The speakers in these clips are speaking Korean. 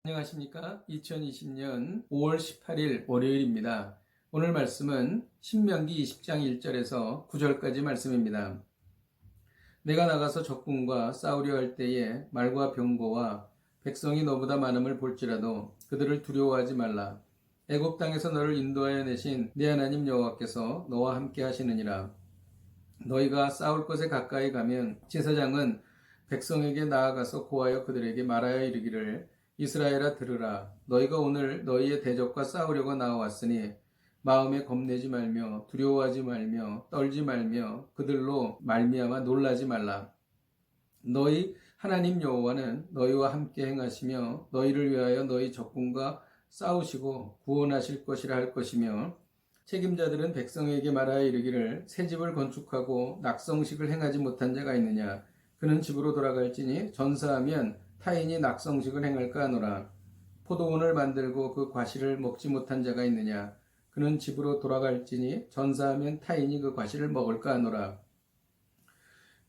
안녕하십니까? 2020년 5월 18일 월요일입니다. 오늘 말씀은 신명기 20장 1절에서 9절까지 말씀입니다. 내가 나가서 적군과 싸우려 할 때에 말과 병거와 백성이 너보다 많음을 볼지라도 그들을 두려워하지 말라. 애굽 땅에서 너를 인도하여 내신 네 하나님 여호와께서 너와 함께 하시느니라. 너희가 싸울 곳에 가까이 가면 제사장은 백성에게 나아가서 고하여 그들에게 말하여 이르기를 이스라엘아 들으라. 너희가 오늘 너희의 대적과 싸우려고 나와왔으니 마음에 겁내지 말며 두려워하지 말며 떨지 말며 그들로 말미암아 놀라지 말라. 너희 하나님 여호와는 너희와 함께 행하시며 너희를 위하여 너희 적군과 싸우시고 구원하실 것이라 할 것이며 책임자들은 백성에게 말하여 이르기를 새 집을 건축하고 낙성식을 행하지 못한 자가 있느냐. 그는 집으로 돌아갈지니 전사하면 타인이 낙성식을 행할까 하노라. 포도원을 만들고 그 과실을 먹지 못한 자가 있느냐. 그는 집으로 돌아갈지니 전사하면 타인이 그 과실을 먹을까 하노라.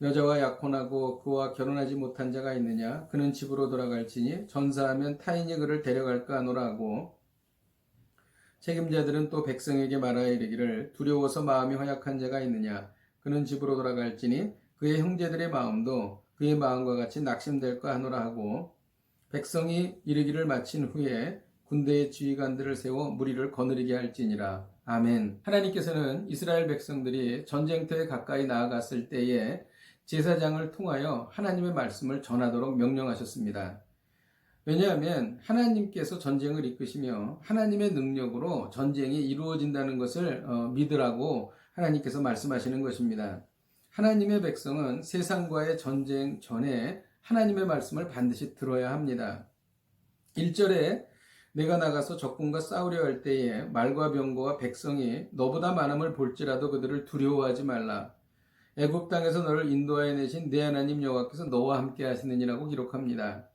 여자와 약혼하고 그와 결혼하지 못한 자가 있느냐. 그는 집으로 돌아갈지니 전사하면 타인이 그를 데려갈까 하노라 하고 책임자들은 또 백성에게 말하여 이르기를 두려워서 마음이 허약한 자가 있느냐. 그는 집으로 돌아갈지니 그의 형제들의 마음도 그의 마음과 같이 낙심될까 하노라 하고 백성이 이르기를 마친 후에 군대의 지휘관들을 세워 무리를 거느리게 할지니라. 아멘. 하나님께서는 이스라엘 백성들이 전쟁터에 가까이 나아갔을 때에 제사장을 통하여 하나님의 말씀을 전하도록 명령하셨습니다. 왜냐하면 하나님께서 전쟁을 이끄시며 하나님의 능력으로 전쟁이 이루어진다는 것을 믿으라고 하나님께서 말씀하시는 것입니다. 하나님의 백성은 세상과의 전쟁 전에 하나님의 말씀을 반드시 들어야 합니다. 1절에 내가 나가서 적군과 싸우려 할 때에 말과 병거와 백성이 너보다 많음을 볼지라도 그들을 두려워하지 말라. 애굽 땅에서 너를 인도하여 내신 네 하나님 여호와께서 너와 함께 하시느니라고 기록합니다.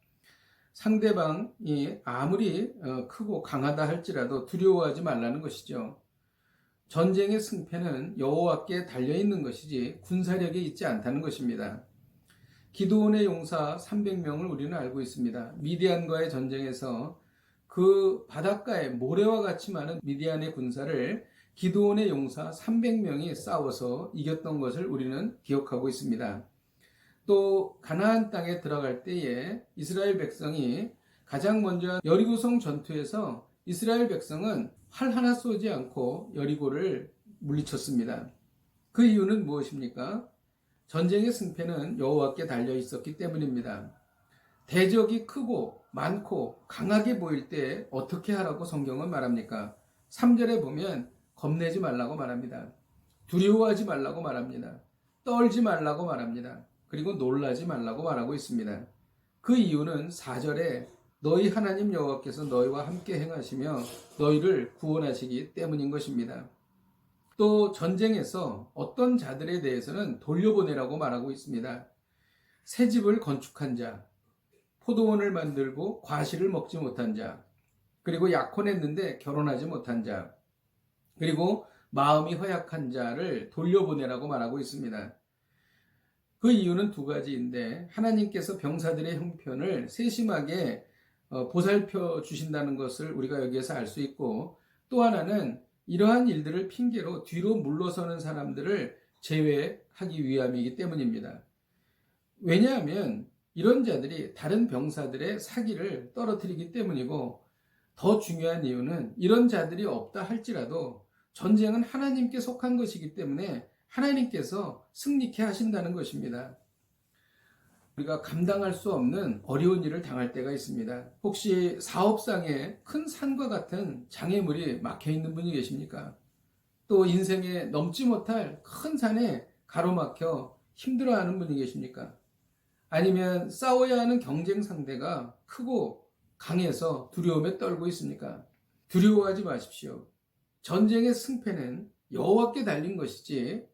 상대방이 아무리 크고 강하다 할지라도 두려워하지 말라는 것이죠. 전쟁의 승패는 여호와께 달려있는 것이지 군사력에 있지 않다는 것입니다. 기드온의 용사 300명을 우리는 알고 있습니다. 미디안과의 전쟁에서 그 바닷가에 모래와 같이 많은 미디안의 군사를 기드온의 용사 300명이 싸워서 이겼던 것을 우리는 기억하고 있습니다. 또 가나안 땅에 들어갈 때에 이스라엘 백성이 가장 먼저 여리고성 전투에서 이스라엘 백성은 활 하나 쏘지 않고 여리고를 물리쳤습니다. 그 이유는 무엇입니까? 전쟁의 승패는 여호와께 달려 있었기 때문입니다. 대적이 크고 많고 강하게 보일 때 어떻게 하라고 성경은 말합니까? 3절에 보면 겁내지 말라고 말합니다. 두려워하지 말라고 말합니다. 떨지 말라고 말합니다. 그리고 놀라지 말라고 말하고 있습니다. 그 이유는 4절에 너희 하나님 여호와께서 너희와 함께 행하시며 너희를 구원하시기 때문인 것입니다. 또 전쟁에서 어떤 자들에 대해서는 돌려보내라고 말하고 있습니다. 새 집을 건축한 자, 포도원을 만들고 과실을 먹지 못한 자, 그리고 약혼했는데 결혼하지 못한 자, 그리고 마음이 허약한 자를 돌려보내라고 말하고 있습니다. 그 이유는 두 가지인데 하나님께서 병사들의 형편을 세심하게 보살펴 주신다는 것을 우리가 여기에서 알 수 있고, 또 하나는 이러한 일들을 핑계로 뒤로 물러서는 사람들을 제외하기 위함이기 때문입니다. 왜냐하면 이런 자들이 다른 병사들의 사기를 떨어뜨리기 때문이고, 더 중요한 이유는 이런 자들이 없다 할지라도 전쟁은 하나님께 속한 것이기 때문에 하나님께서 승리케 하신다는 것입니다. 우리가 감당할 수 없는 어려운 일을 당할 때가 있습니다. 혹시 사업상에 큰 산과 같은 장애물이 막혀 있는 분이 계십니까? 또 인생에 넘지 못할 큰 산에 가로막혀 힘들어하는 분이 계십니까? 아니면 싸워야 하는 경쟁 상대가 크고 강해서 두려움에 떨고 있습니까? 두려워하지 마십시오. 전쟁의 승패는 여호와께 달린 것이지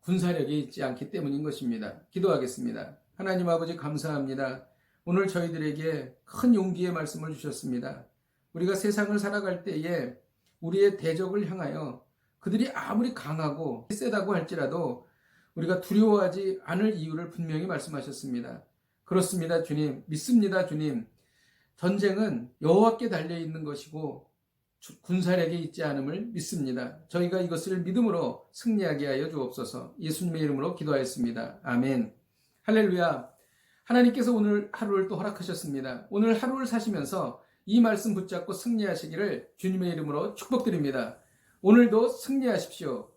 군사력에 있지 않기 때문인 것입니다. 기도하겠습니다. 하나님 아버지 감사합니다. 오늘 저희들에게 큰 용기의 말씀을 주셨습니다. 우리가 세상을 살아갈 때에 우리의 대적을 향하여 그들이 아무리 강하고 세다고 할지라도 우리가 두려워하지 않을 이유를 분명히 말씀하셨습니다. 그렇습니다, 주님. 믿습니다, 주님. 전쟁은 여호와께 달려 있는 것이고 군사력에 있지 않음을 믿습니다. 저희가 이것을 믿음으로 승리하게 하여 주옵소서. 예수님의 이름으로 기도하였습니다. 아멘. 할렐루야. 하나님께서 오늘 하루를 또 허락하셨습니다. 오늘 하루를 사시면서 이 말씀 붙잡고 승리하시기를 주님의 이름으로 축복드립니다. 오늘도 승리하십시오.